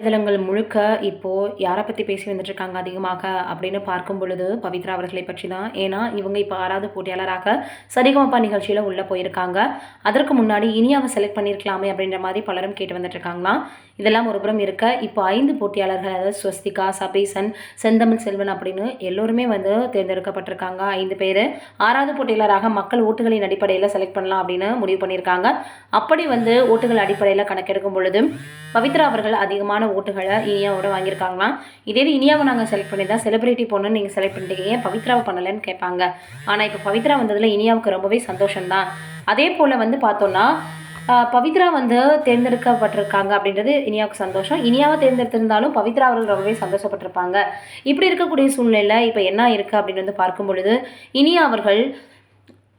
இதழங்கள் முழுக்க இப்போ யாரை பற்றி பேசி வந்துட்டுருக்காங்க அதிகமாக அப்படின்னு பார்க்கும் பொழுது பவித்ரா அவர்களை பற்றி தான். ஏன்னா இவங்க இப்போ 6வது போட்டியாளராக சரிகமபா நிகழ்ச்சியில் உள்ளே போயிருக்காங்க. அதற்கு முன்னாடி இனியாவை செலக்ட் பண்ணியிருக்கலாமே அப்படின்ற மாதிரி பலரும் கேட்டு வந்துட்டுருக்காங்களாம். இதெல்லாம் ஒரு புறம் இருக்க இப்போ 5 போட்டியாளர்கள், அதாவது ஸ்வஸ்திகா, சபீசன், செந்தமிழ் செல்வன் அப்படின்னு எல்லோருமே வந்து தேர்ந்தெடுக்கப்பட்டிருக்காங்க. 5 பேர் 6வது போட்டியாளராக மக்கள் ஓட்டுகளின் அடிப்படையில் செலக்ட் பண்ணலாம் அப்படின்னு முடிவு பண்ணியிருக்காங்க. அப்படி வந்து ஓட்டுகள் அடிப்படையில் கணக்கெடுக்கும் பொழுது பவித்ரா அவர்கள் அதிகமான ஓட்டுகளை இனியாவோட வாங்கியிருக்காங்களாம். இதே இனியாவை நாங்கள் செலக்ட் பண்ணி தான் செலிபிரிட்டி பொண்ணுன்னு நீங்கள் செலக்ட் பண்ணிட்டீங்க, ஏன் பவித்ராவை பண்ணலைன்னு கேட்பாங்க. ஆனால் இப்போ பவித்ரா வந்ததில் இனியாவுக்கு ரொம்பவே சந்தோஷம்தான். அதே போல் வந்து பார்த்தோன்னா பவித்ரா வந்து தேர்ந்தெடுக்கப்பட்டிருக்காங்க அப்படின்றது இனியாவுக்கு சந்தோஷம். இனியாவை தேர்ந்தெடுத்திருந்தாலும் பவித்ரா அவர்கள் ரொம்பவே சந்தோஷப்பட்டிருப்பாங்க. இப்படி இருக்கக்கூடிய சூழ்நிலையில் இப்போ என்ன இருக்குது அப்படின்னு வந்து பார்க்கும் பொழுது இனியா அவர்கள்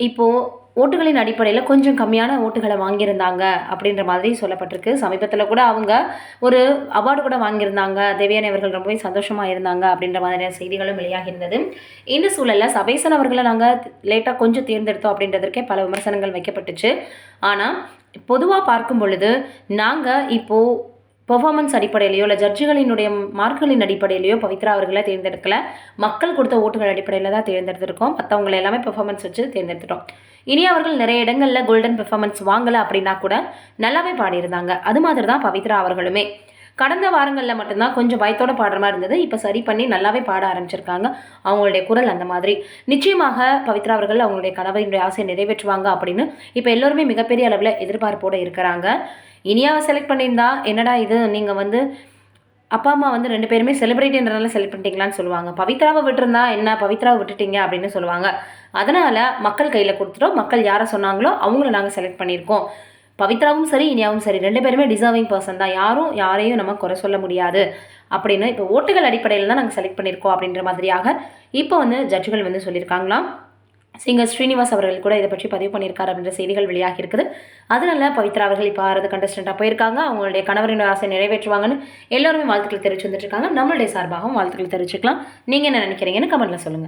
இப்போது ஓட்டுகளின் அடிப்படையில் கொஞ்சம் கம்மியான ஓட்டுகளை வாங்கியிருந்தாங்க அப்படின்ற மாதிரி சொல்லப்பட்டிருக்கு. சமீபத்தில் கூட அவங்க ஒரு அவார்டு கூட வாங்கியிருந்தாங்க. தேவயானி அவர்கள் ரொம்பவே சந்தோஷமாக இருந்தாங்க அப்படின்ற மாதிரியான செய்திகளும் வெளியாகியிருந்தது. இந்த சூழலில் சபேசன் அவர்களை நாங்கள் லேட்டாக கொஞ்சம் தேர்ந்தெடுத்தோம் அப்படின்றதற்கே பல விமர்சனங்கள் வைக்கப்பட்டுச்சு. ஆனால் பொதுவாக பார்க்கும் பொழுது நாங்கள் இப்போது பெர்ஃபார்மன்ஸ் அடிப்படையிலையோ இல்லை ஜட்ஜுகளினுடைய மார்க்குகளின் அடிப்படையிலையோ பவித்ரா அவர்களை தேர்ந்தெடுக்கல. மக்கள் கொடுத்த ஓட்டுகள் அடிப்படையில் தான் தேர்ந்தெடுத்திருக்கோம். மற்றவங்களை எல்லாமே பெர்ஃபார்மன்ஸ் வச்சு தேர்ந்தெடுத்துட்டோம். இனி அவர்கள் நிறைய இடங்களில் கோல்டன் பெர்ஃபார்மன்ஸ் வாங்கலை அப்படின்னா கூட நல்லாவே பாடியிருந்தாங்க. அது மாதிரி தான் பவித்ரா அவர்களுமே கடந்த வாரங்களில் மட்டும்தான் கொஞ்சம் பயத்தோட பாடுற மாதிரி இருந்தது. இப்போ சரி பண்ணி நல்லாவே பாட ஆரம்பிச்சிருக்காங்க. அவங்களுடைய குரல் அந்த மாதிரி. நிச்சயமாக பவித்ரா அவர்கள் அவங்களுடைய கணவரினுடைய ஆசையை நிறைவேற்றுவாங்க அப்படின்னு இப்போ எல்லோருமே மிகப்பெரிய அளவில் எதிர்பார்ப்போடு இருக்கிறாங்க. இனியாவை செலக்ட் பண்ணியிருந்தா என்னடா இது, நீங்கள் வந்து அப்பா அம்மா வந்து 2 பேருமே செலிபிரிட்டின்றனால செலக்ட் பண்ணிட்டீங்களான்னு சொல்லுவாங்க. பவித்ராவை விட்டுருந்தா என்ன, பவித்ராவை விட்டுட்டீங்க அப்படின்னு சொல்லுவாங்க. அதனால் மக்கள் கையில் கொடுத்துட்டோம். மக்கள் யாரை சொன்னாங்களோ அவங்கள நாங்கள் செலக்ட் பண்ணியிருக்கோம். பவித்ராவும் சரி இனியாவும் சரி 2 பேருமே டிசர்விங் பர்சன் தான். யாரையும் நம்ம குறை சொல்ல முடியாது அப்படின்னு இப்போ ஓட்டுகள் அடிப்படையில் தான் நாங்கள் செலக்ட் பண்ணியிருக்கோம் அப்படின்ற மாதிரியாக இப்போ வந்து ஜட்ஜுகள் வந்து சொல்லியிருக்காங்களாம். சிங்கர் ஸ்ரீனிவாஸ் அவர்கள் கூட இதை பற்றி பதிவு பண்ணியிருக்காரு அப்படின்ற செய்திகள் வெளியாகி இருக்குது. அதனால பவித்ரா அவர்கள் இப்போ 6வது கண்டஸ்டண்ட்டாக போயிருக்காங்க. அவங்களுடைய கணவரின் ஆசை நிறைவேற்றுவாங்கன்னு எல்லோருமே வாழ்த்துக்கள் தெரிவிச்சு வந்துட்டு இருக்காங்க. நம்மளுடைய சார்பாகவும் வாழ்த்துக்கள் தெரிவிச்சுக்கலாம். நீங்கள் என்ன நினைக்கிறீங்கன்னு கமெண்ட்டில் சொல்லுங்கள்.